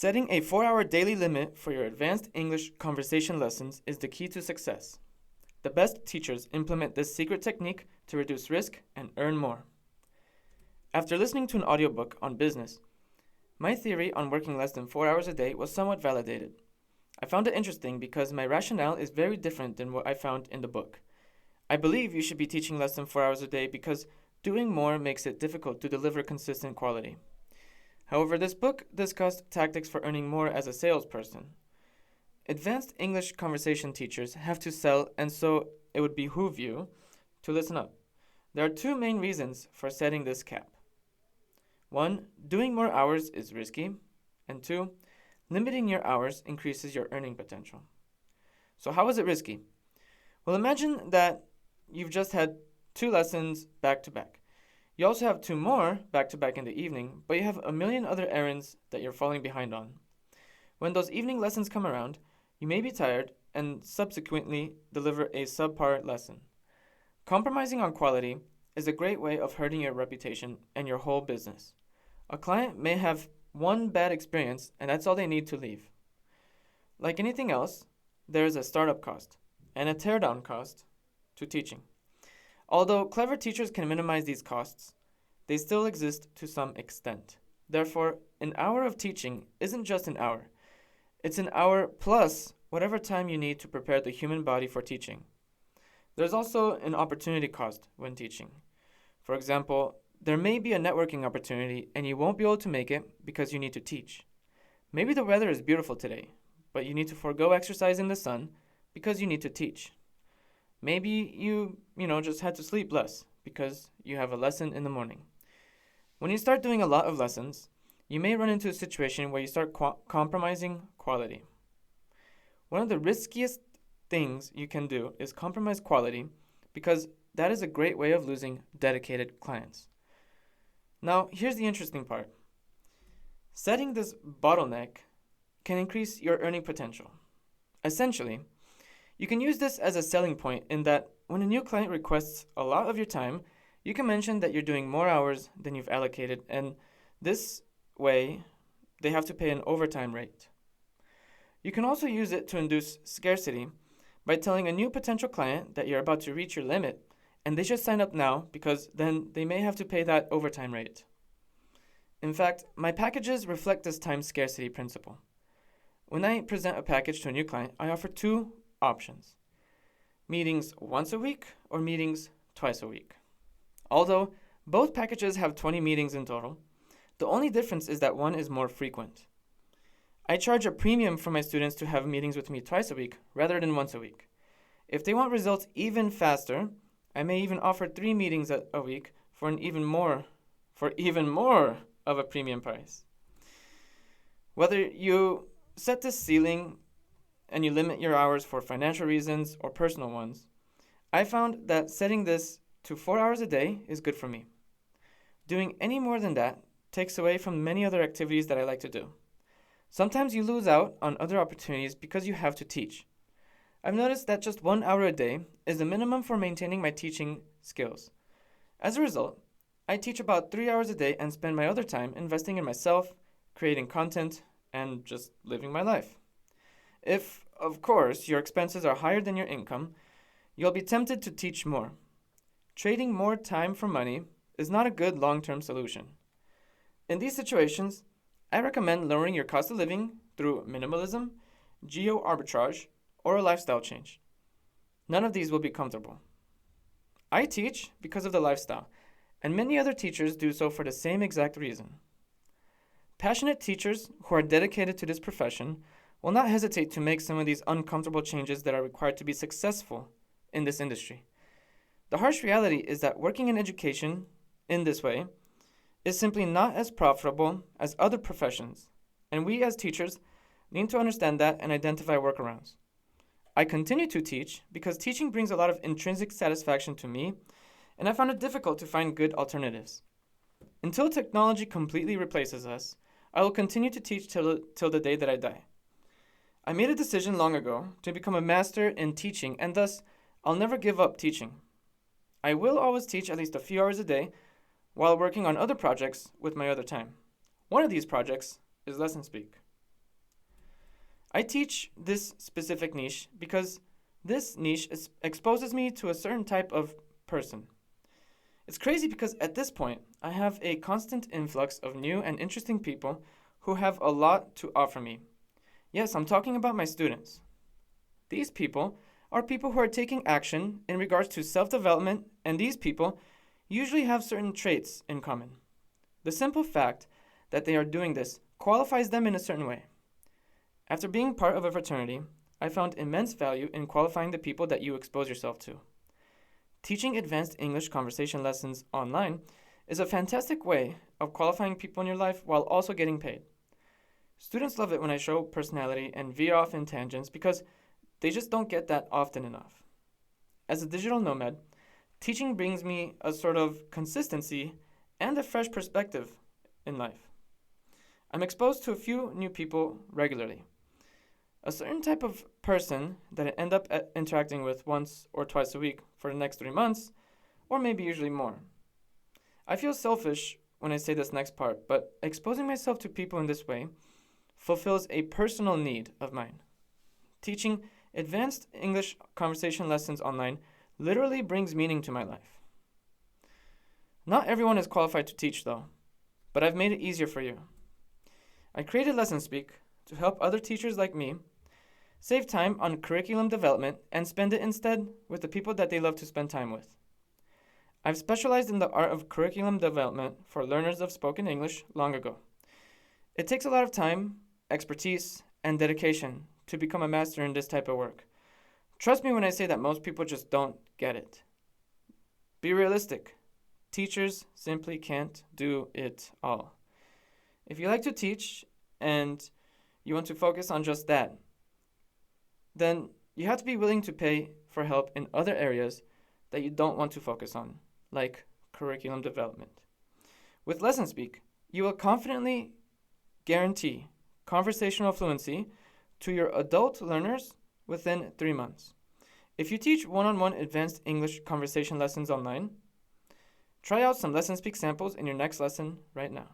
Setting a 4-hour daily limit for your advanced English conversation lessons is the key to success. The best teachers implement this secret technique to reduce risk and earn more. After listening to an audiobook on business, my theory on working less than 4 hours a day was somewhat validated. I found it interesting because my rationale is very different than what I found in the book. I believe you should be teaching less than 4 hours a day because doing more makes it difficult to deliver consistent quality. However, this book discussed tactics for earning more as a salesperson. Advanced English conversation teachers have to sell, and so it would behoove you to listen up. There are two main reasons for setting this cap. 1. Doing more hours is risky, and 2. Limiting your hours increases your earning potential. So how is it risky? Well, imagine that you've just had 2 lessons back to back. You also have 2 more back to back in the evening, but you have a million other errands that you're falling behind on. When those evening lessons come around, you may be tired and subsequently deliver a subpar lesson. Compromising on quality is a great way of hurting your reputation and your whole business. A client may have one bad experience and that's all they need to leave. Like anything else, there is a startup cost and a teardown cost to teaching. Although clever teachers can minimize these costs, they still exist to some extent. Therefore, an hour of teaching isn't just an hour. It's an hour plus whatever time you need to prepare the human body for teaching. There's also an opportunity cost when teaching. For example, there may be a networking opportunity and you won't be able to make it because you need to teach. Maybe the weather is beautiful today, but you need to forego exercise in the sun because you need to teach. Maybe you just had to sleep less because you have a lesson in the morning. When you start doing a lot of lessons, you may run into a situation where you start compromising quality. One of the riskiest things you can do is compromise quality because that is a great way of losing dedicated clients. Now, here's the interesting part. Setting this bottleneck can increase your earning potential. Essentially, you can use this as a selling point in that when a new client requests a lot of your time, you can mention that you're doing more hours than you've allocated, and this way, they have to pay an overtime rate. You can also use it to induce scarcity by telling a new potential client that you're about to reach your limit and they should sign up now because then they may have to pay that overtime rate. In fact, my packages reflect this time scarcity principle. When I present a package to a new client, I offer 2 options: meetings once a week or meetings twice a week. Although both packages have 20 meetings in total, the only difference is that one is more frequent. I charge a premium for my students to have meetings with me twice a week rather than once a week. If they want results even faster, I may even offer 3 meetings a week for even more of a premium price. Whether you set this ceiling and you limit your hours for financial reasons or personal ones, I found that setting this to 4 hours a day is good for me. Doing any more than that takes away from many other activities that I like to do. Sometimes you lose out on other opportunities because you have to teach. I've noticed that just 1 hour a day is the minimum for maintaining my teaching skills. As a result, I teach about 3 hours a day and spend my other time investing in myself, creating content, and just living my life. If, of course, your expenses are higher than your income, you'll be tempted to teach more. Trading more time for money is not a good long-term solution. In these situations, I recommend lowering your cost of living through minimalism, geo-arbitrage, or a lifestyle change. None of these will be comfortable. I teach because of the lifestyle, and many other teachers do so for the same exact reason. Passionate teachers who are dedicated to this profession will not hesitate to make some of these uncomfortable changes that are required to be successful in this industry. The harsh reality is that working in education in this way is simply not as profitable as other professions, and we as teachers need to understand that and identify workarounds. I continue to teach because teaching brings a lot of intrinsic satisfaction to me, and I found it difficult to find good alternatives. Until technology completely replaces us, I will continue to teach till the day that I die. I made a decision long ago to become a master in teaching, and thus I'll never give up teaching. I will always teach at least a few hours a day while working on other projects with my other time. One of these projects is Lesson Speak. I teach this specific niche because this niche exposes me to a certain type of person. It's crazy because at this point, I have a constant influx of new and interesting people who have a lot to offer me. Yes, I'm talking about my students. These people are people who are taking action in regards to self development, and these people usually have certain traits in common. The simple fact that they are doing this qualifies them in a certain way. After being part of a fraternity, I found immense value in qualifying the people that you expose yourself to. Teaching advanced English conversation lessons online is a fantastic way of qualifying people in your life while also getting paid. Students love it when I show personality and veer off in tangents because they just don't get that often enough. As a digital nomad, teaching brings me a sort of consistency and a fresh perspective in life. I'm exposed to a few new people regularly. A certain type of person that I end up interacting with once or twice a week for the next 3 months, or maybe usually more. I feel selfish when I say this next part, but exposing myself to people in this way fulfills a personal need of mine. Teaching advanced English conversation lessons online literally brings meaning to my life. Not everyone is qualified to teach, though, but I've made it easier for you. I created LessonSpeak to help other teachers like me save time on curriculum development and spend it instead with the people that they love to spend time with. I've specialized in the art of curriculum development for learners of spoken English long ago. It takes a lot of time, expertise, and dedication to become a master in this type of work. Trust me when I say that most people just don't get it. Be realistic. Teachers simply can't do it all. If you like to teach and you want to focus on just that, then you have to be willing to pay for help in other areas that you don't want to focus on, like curriculum development. With LessonSpeak, you will confidently guarantee conversational fluency to your adult learners within 3 months. If you teach one-on-one advanced English conversation lessons online, try out some LessonSpeak samples in your next lesson right now.